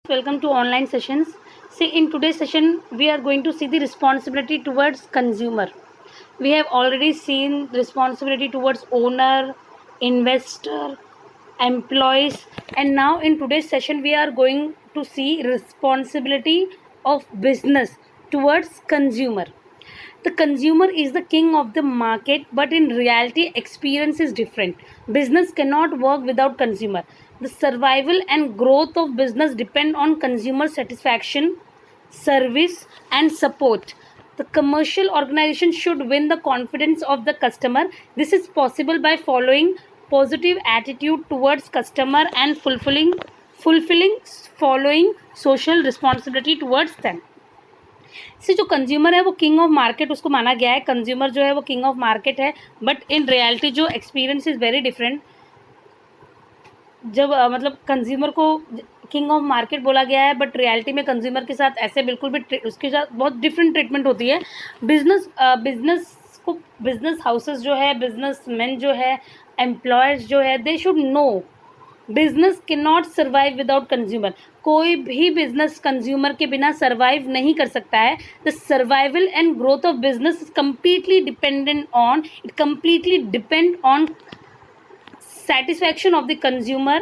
Welcome to online sessions. See, in today's session, we are going to see the responsibility towards consumer. We have already seen responsibility towards owner, investor, employees, and now in today's session, we are going to see responsibility of business towards consumer. The consumer is the king of the market, but in reality experience is different. Business cannot work without consumer. The survival and growth of business depend on consumer satisfaction, service and support. The commercial organization should win the confidence of the customer. This is possible by following positive attitude towards customer and fulfilling following social responsibility towards them. सी जो consumer है वो king of market उसको माना गया है. Consumer जो है वो किंग ऑफ मार्केट है, बट इन रियलिटी जो एक्सपीरियंस इज़ वेरी डिफरेंट. जब मतलब कंज्यूमर को किंग ऑफ मार्केट बोला गया है, बट रियलिटी में कंज्यूमर के साथ ऐसे बिल्कुल भी उसके साथ बहुत डिफरेंट ट्रीटमेंट होती है. बिजनेस हाउसेस जो है, बिजनेस मैन जो है, एम्प्लॉयर्स जो है, they should know business can not survive without consumer. कोई भी बिजनेस कंज्यूमर के बिना सर्वाइव नहीं कर सकता है. The survival and growth of business is completely depend on satisfaction of the consumer,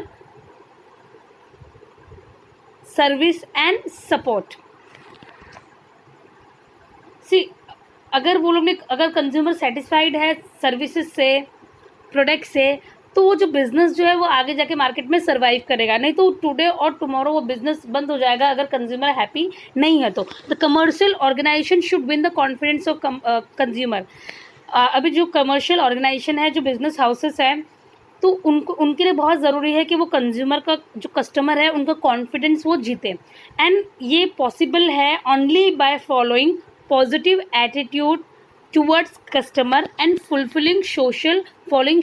service and support. See, अगर वो लोग ने अगर कंज्यूमर सेटिस्फाइड है सर्विसेज से, प्रोडक्ट से, तो वो जो बिजनेस जो है वो आगे जाके मार्केट में सर्वाइव करेगा. नहीं तो टुडे और टुमारो वो बिजनेस बंद हो जाएगा अगर कंज्यूमर हैप्पी नहीं है तो. The commercial organisation should win the confidence of consumer. अभी जो कमर्शियल ऑर्गेनाइजेशन है, जो बिजनेस हाउसेस हैं, तो उनके लिए बहुत ज़रूरी है कि वो कंज्यूमर का जो कस्टमर है उनका कॉन्फिडेंस वो जीते. एंड ये पॉसिबल है only by following positive attitude towards customer and following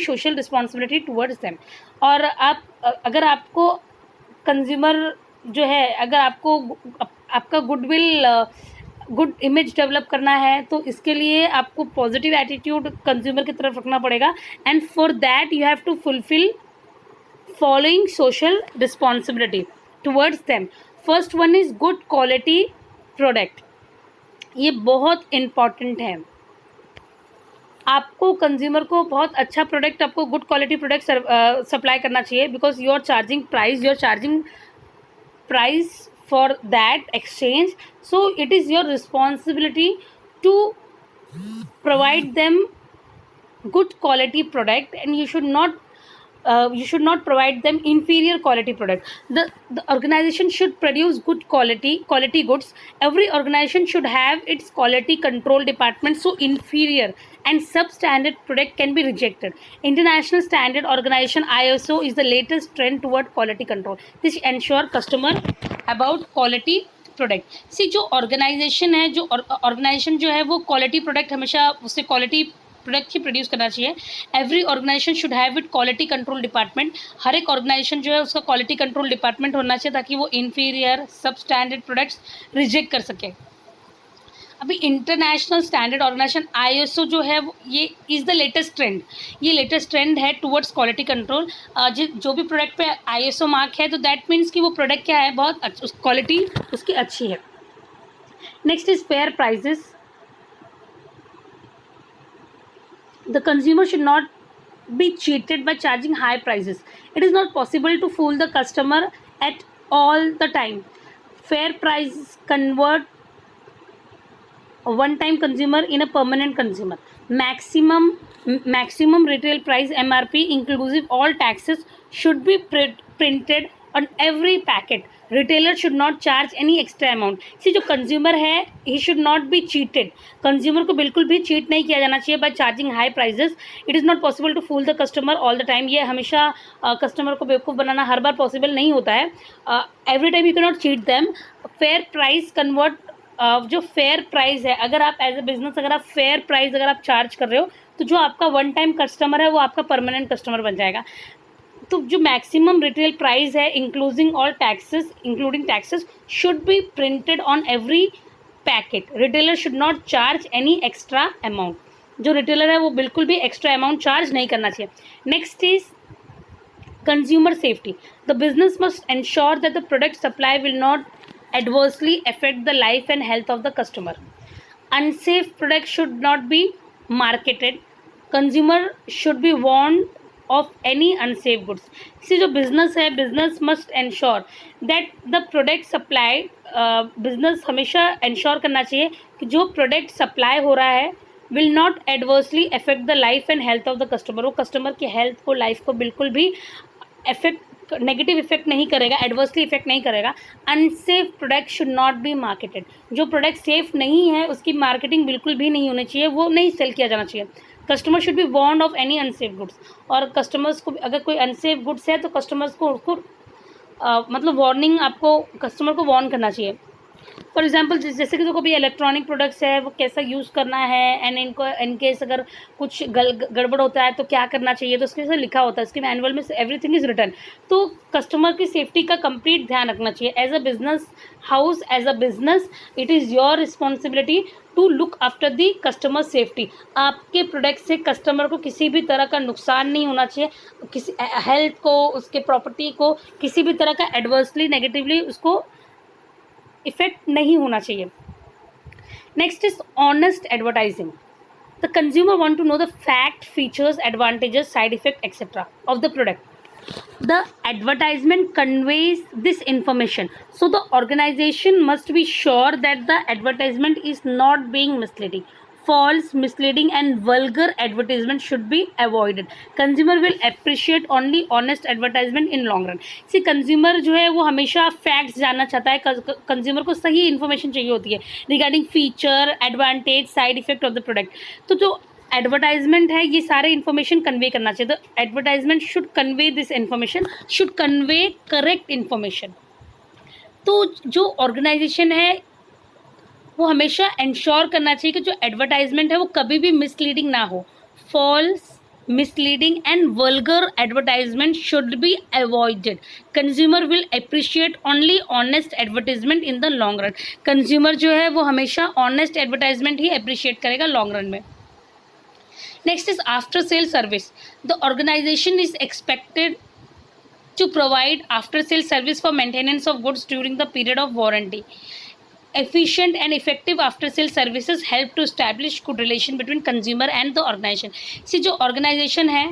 social responsibility towards them. और आप अगर आपको कंज्यूमर जो है, अगर आपको आपका गुड इमेज डेवलप करना है तो इसके लिए आपको पॉजिटिव एटीट्यूड कंज्यूमर की तरफ रखना पड़ेगा. And for that you have to fulfil following social responsibility towards them. First one is good quality product. ये बहुत इम्पॉर्टेंट है. आपको कंज्यूमर को बहुत अच्छा प्रोडक्ट, आपको गुड क्वालिटी प्रोडक्ट सप्लाई करना चाहिए. Because you are charging price for that exchange, so it is your responsibility to provide them good quality product, and you should not provide them inferior quality product. The organization should produce good quality goods. Every organization should have its quality control department, so inferior and substandard product can be rejected. International standard organization ISO is the latest trend toward quality control. This ensure customer about quality product. See जो organisation है, जो organisation जो है वो quality product हमेशा उससे quality product ही produce करना चाहिए. Every organisation should have it quality control department. हर एक ऑर्गेनाइजेशन जो है उसका क्वालिटी कंट्रोल डिपार्टमेंट होना चाहिए ताकि वो इन्फीरियर सब स्टैंडर्ड प्रोडक्ट्स रिजेक्ट कर सके. अभी इंटरनेशनल स्टैंडर्ड ऑर्गेनाइजेशन ISO जो है ये इज़ द लेटेस्ट ट्रेंड. ये लेटेस्ट ट्रेंड है टुवर्ड्स क्वालिटी कंट्रोल. जो भी प्रोडक्ट पे ISO मार्क है तो दैट मीन्स कि वो प्रोडक्ट क्या है, बहुत क्वालिटी उसकी अच्छी है. Next is fair prices. The consumer should not be cheated by charging high prices. It is not possible to fool the customer at all the time. Fair prices convert a one-time consumer in a permanent consumer. Maximum retail price MRP inclusive all taxes should be printed on every packet. Retailer should not charge any extra amount. सी जो consumer है he should not be cheated. Consumer को बिल्कुल भी cheat नहीं किया जाना चाहिए by charging high prices. It is not possible to fool the customer all the time. ये हमेशा कस्टमर को बेवकूफ़ बनाना हर बार पॉसिबल नहीं होता है. Every time you can not cheat them. Fair price convert, जो फेयर प्राइस है, अगर आप एज ए बिजनेस अगर आप फेयर प्राइस अगर आप चार्ज कर रहे हो तो जो आपका वन टाइम कस्टमर है वो आपका परमानेंट कस्टमर बन जाएगा. तो जो मैक्सिमम रिटेल प्राइस है including taxes should be printed on every packet. Retailer should not charge any extra amount. जो रिटेलर है वो बिल्कुल भी एक्स्ट्रा अमाउंट चार्ज नहीं करना चाहिए. Next is Consumer safety. The business must ensure that the product supply will not adversely affect the life and health of the customer. Unsafe products should not be marketed. Consumer should be warned of any unsafe goods. See, जो business है, business must ensure that the product supply, business हमेशा ensure करना चाहिए कि जो product supply हो रहा है will not adversely affect the life and health of the customer. वो customer की health को, life को बिल्कुल भी affect, नेगेटिव इफेक्ट नहीं करेगा, एडवर्सली इफेक्ट नहीं करेगा. Unsafe product should not be marketed. जो प्रोडक्ट सेफ नहीं है उसकी मार्केटिंग बिल्कुल भी नहीं होनी चाहिए, वो नहीं सेल किया जाना चाहिए. Customer should be warned of any unsafe goods. और कस्टमर्स को अगर कोई अनसेफ गुड्स है तो कस्टमर्स को उसको मतलब वार्निंग, आपको कस्टमर को वार्न करना चाहिए. फॉर एग्जाम्पल जैसे कि जो कभी इलेक्ट्रॉनिक प्रोडक्ट्स है वो कैसा यूज़ करना है, एंड इनको इनकेस अगर कुछ गड़बड़ होता है तो क्या करना चाहिए, तो उसके लिखा होता है, इसके मैनुअल में एवरीथिंग इज़ रिटन. तो कस्टमर की सेफ्टी का कंप्लीट ध्यान रखना चाहिए. As a business house, as a business, it is your responsibility to look after the customer safety. आपके प्रोडक्ट से कस्टमर को किसी भी तरह का नुकसान नहीं होना चाहिए, किसी हेल्थ को, उसके प्रॉपर्टी को किसी भी तरह का एडवर्सली नेगेटिवली उसको इफेक्ट नहीं होना चाहिए. Next is honest advertising. The consumer want to know the fact, features, advantages, side effect etcetera of the product. The advertisement conveys this information, so the organization must be sure that the advertisement is not being misleading. False, misleading and vulgar advertisement should be avoided. Consumer will appreciate only honest advertisement in long run. See, consumer जो है वो हमेशा facts जानना चाहता है. consumer को सही information चाहिए होती है regarding feature, advantage, side effect of the product. तो जो एडवर्टाइजमेंट है ये सारे इन्फॉर्मेशन कन्वे करना चाहिए. तो advertisement should convey this information, should convey correct information. तो जो ऑर्गेनाइजेशन है वो हमेशा इंश्योर करना चाहिए कि जो एडवर्टाइजमेंट है वो कभी भी मिसलीडिंग ना हो. False, misleading and vulgar advertisement should be avoided. Consumer will appreciate only honest advertisement in the long run. Consumer जो है वो हमेशा honest advertisement ही appreciate करेगा long run में. Next is after sale service. The organization is expected to provide after sale service for maintenance of goods during the period of warranty. Efficient and effective after sale services help to establish good relation between consumer and the organization. See, जो organization है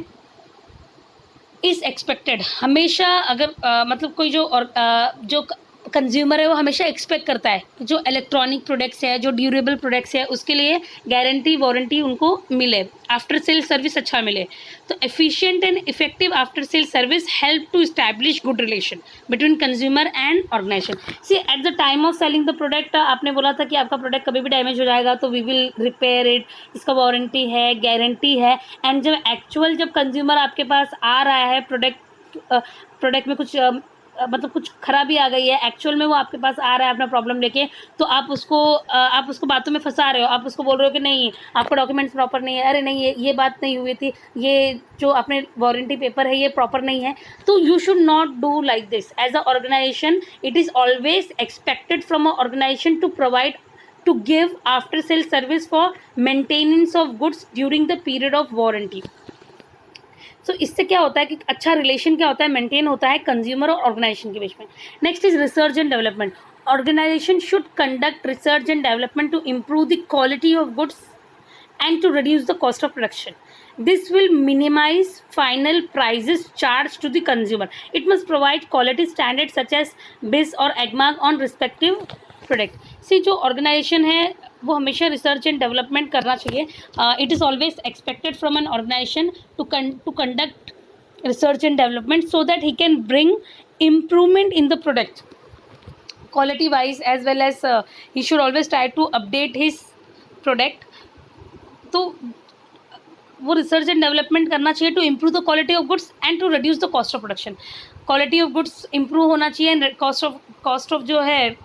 is expected, हमेशा अगर मतलब कोई जो consumer है वो हमेशा एक्सपेक्ट करता है कि जो इलेक्ट्रॉनिक प्रोडक्ट्स है, जो ड्यूरेबल प्रोडक्ट्स है, उसके लिए गारंटी वारंटी उनको मिले, आफ्टर सेल सर्विस अच्छा मिले. तो efficient and effective after sale service help to establish good relation between consumer and organisation. See, at the time of selling the product आपने बोला था कि आपका प्रोडक्ट कभी भी डैमेज हो जाएगा तो वी विल रिपेयर इट, इसका वारंटी है, गारंटी है. एंड जब कंज्यूमर आपके पास आ रहा है, प्रोडक्ट में कुछ मतलब कुछ खराबी आ गई है, एक्चुअल में वो आपके पास आ रहा है अपना प्रॉब्लम लेके, तो आप उसको बातों में फंसा रहे हो. आप उसको बोल रहे हो कि नहीं आपका डॉक्यूमेंट्स प्रॉपर नहीं है, अरे नहीं ये बात नहीं हुई थी, ये जो आपने वारंटी पेपर है ये प्रॉपर नहीं है. तो you should not do like this. As a organisation it is always expected from a organisation to provide, to give after sale service for maintenance of goods during the period of warranty. सो इससे क्या होता है कि अच्छा relation क्या होता है, maintain होता है कंज्यूमर और ऑर्गेनाइजेशन के बीच में. Next is research and development. Organisation should conduct research and development to improve the quality of goods and to reduce the cost of production. This will minimize final prices charged to the consumer. It must provide quality standards such as BIS or AGMARK on respective product. See, जो organization है वो हमेशा research and development करना चाहिए. It is always expected from an organisation to conduct research and development so that he can bring improvement in the product quality wise, as well as he should always try to update his product. तो वो research and development करना चाहिए to improve the quality of goods and to reduce the cost of production. Quality of goods improve होना चाहिए and cost of जो है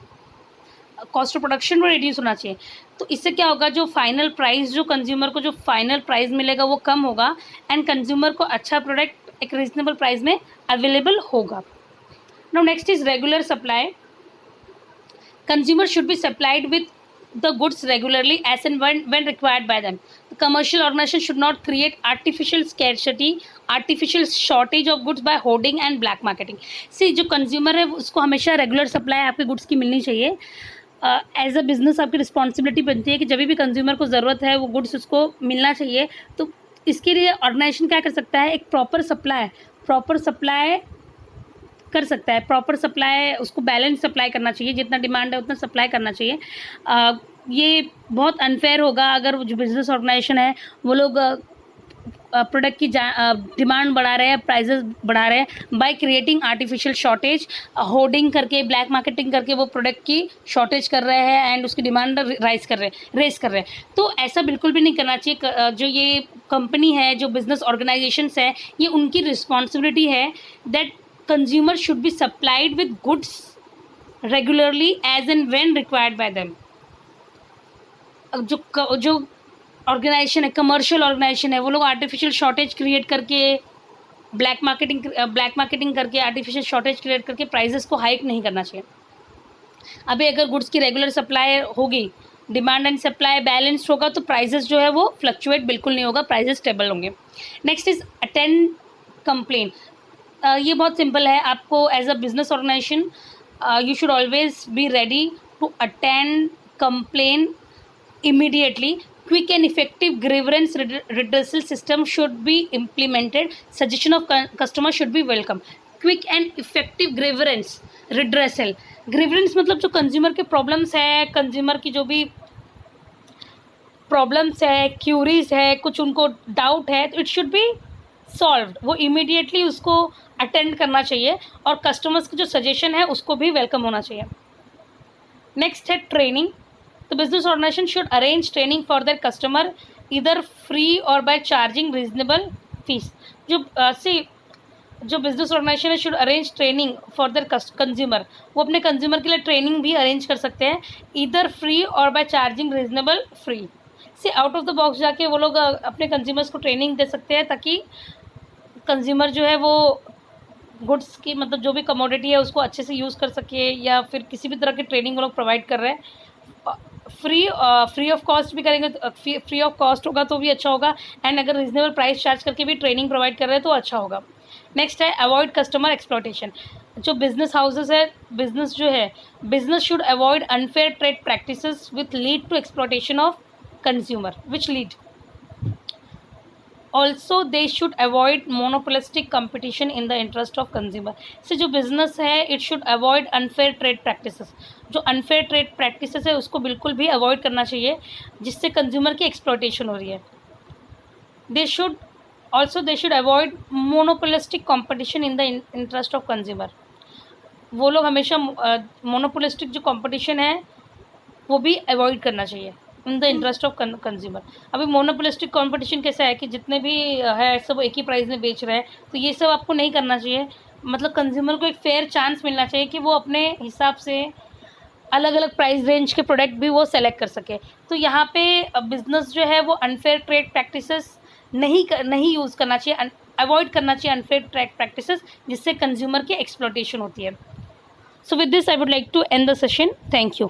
cost of production वो reduce होना चाहिए. तो इससे क्या होगा, जो फाइनल प्राइस, जो कंज्यूमर को जो फाइनल प्राइस मिलेगा वो कम होगा एंड कंज्यूमर को अच्छा प्रोडक्ट एक रीजनेबल प्राइस में अवेलेबल होगा. Now next is regular supply. Consumer should be supplied with the goods regularly as and when required by them. The commercial organization should not create artificial scarcity, artificial shortage of goods by hoarding and black marketing. See, जो consumer है उसको हमेशा regular supply आपके goods की मिलनी चाहिए. As a business आपकी responsibility बनती है कि जब भी कंज्यूमर को ज़रूरत है वो गुड्स उसको मिलना चाहिए. तो इसके लिए ऑर्गेनाइजेशन क्या कर सकता है, एक प्रॉपर सप्लाई कर सकता है. प्रॉपर सप्लाई, उसको बैलेंस सप्लाई करना चाहिए, जितना डिमांड है उतना सप्लाई करना चाहिए. ये बहुत अनफेयर होगा अगर जो बिजनेस ऑर्गेनाइजेशन है वो लोग प्रोडक्ट की डिमांड बढ़ा रहे हैं, प्राइजेस बढ़ा रहे हैं by creating artificial shortage, hoarding करके, ब्लैक मार्केटिंग करके वो प्रोडक्ट की शॉर्टेज कर रहे हैं एंड उसकी डिमांड रेस कर रहे हैं. तो ऐसा बिल्कुल भी नहीं करना चाहिए. जो ये कंपनी है, जो बिजनेस ऑर्गेनाइजेशंस है, ये उनकी रिस्पॉन्सिबिलिटी है that consumer should be supplied with goods regularly as and when required by them. जो ऑर्गेनाइजेशन है, कमर्शियल ऑर्गेनाइजेशन है, वो लोग आर्टिफिशियल शॉर्टेज क्रिएट करके, ब्लैक मार्केटिंग करके आर्टिफिशियल शॉर्टेज क्रिएट करके प्राइजेस को हाइक नहीं करना चाहिए. अभी अगर गुड्स की रेगुलर सप्लाई होगी, डिमांड एंड सप्लाई बैलेंस्ड होगा, तो प्राइजेस जो है वो फ्लक्चुएट बिल्कुल नहीं होगा, प्राइजेस स्टेबल होंगे. Next is attend complain. ये बहुत सिंपल है. आपको as a business organisation you should always be ready to attend complain immediately. Quick and effective grievance redressal system should be implemented. Suggestion of customer should be welcome. Quick and effective grievance redressal. Grievance मतलब जो consumer के problems है, consumer की जो भी problems है, curies है, कुछ उनको डाउट है, तो इट शुड बी सॉल्व्ड. वो इमीडिएटली उसको अटेंड करना चाहिए और कस्टमर्स की जो सजेशन है उसको भी वेलकम होना चाहिए. नेक्स्ट है training. The business organization should arrange training for their customer either free or by charging reasonable fees. जो बिजनेस ऑर्गेनाइजेशन है should arrange training for their consumer. वो अपने कंज्यूमर के लिए ट्रेनिंग भी अरेंज कर सकते हैं either free or by charging reasonable free. Out of the box जाके वो लोग अपने कंज्यूमर्स को ट्रेनिंग दे सकते हैं ताकि कंज्यूमर जो है वो गुड्स की, मतलब जो भी कमोडिटी है उसको अच्छे से यूज़ कर सके, या फिर किसी भी तरह की ट्रेनिंग वो लोग प्रोवाइड कर रहे हैं. फ्री ऑफ कॉस्ट भी करेंगे, फ्री ऑफ कॉस्ट होगा तो भी अच्छा होगा, एंड अगर रीजनेबल प्राइस चार्ज करके भी ट्रेनिंग प्रोवाइड कर रहे हैं तो अच्छा होगा. नेक्स्ट है अवॉइड कस्टमर एक्सप्लॉयटेशन. जो बिजनेस हाउसेस है, business should avoid unfair trade practices with lead to exploitation of consumer which lead. Also they should avoid monopolistic competition in the interest of consumer. से जो business है it should avoid unfair trade practices. जो unfair trade practices है उसको बिल्कुल भी avoid करना चाहिए जिससे कंज्यूमर की एक्सप्लॉयटेशन हो रही है. दे should avoid monopolistic competition in the interest of consumer. वो लोग हमेशा मोनोपोलिस्टिक जो कंपटीशन है वो भी अवॉइड करना चाहिए इन द इंटरेस्ट ऑफ कंज्यूमर. अभी मोनोपोलिस्टिक कंपटीशन कैसा है कि जितने भी है सब एक ही प्राइस में बेच रहे हैं, तो ये सब आपको नहीं करना चाहिए. मतलब कंज्यूमर को एक फेयर चांस मिलना चाहिए कि वो अपने हिसाब से अलग अलग प्राइस रेंज के प्रोडक्ट भी वो सेलेक्ट कर सके. तो यहाँ पे बिजनेस जो है वो अनफेयर ट्रेड प्रैक्टिसेस नहीं यूज़ करना चाहिए, अवॉइड करना चाहिए अनफेयर ट्रेड प्रैक्टिसेस जिससे कंज्यूमर की एक्सप्लॉयटेशन होती है. So with this I would like to end the session. Thank you.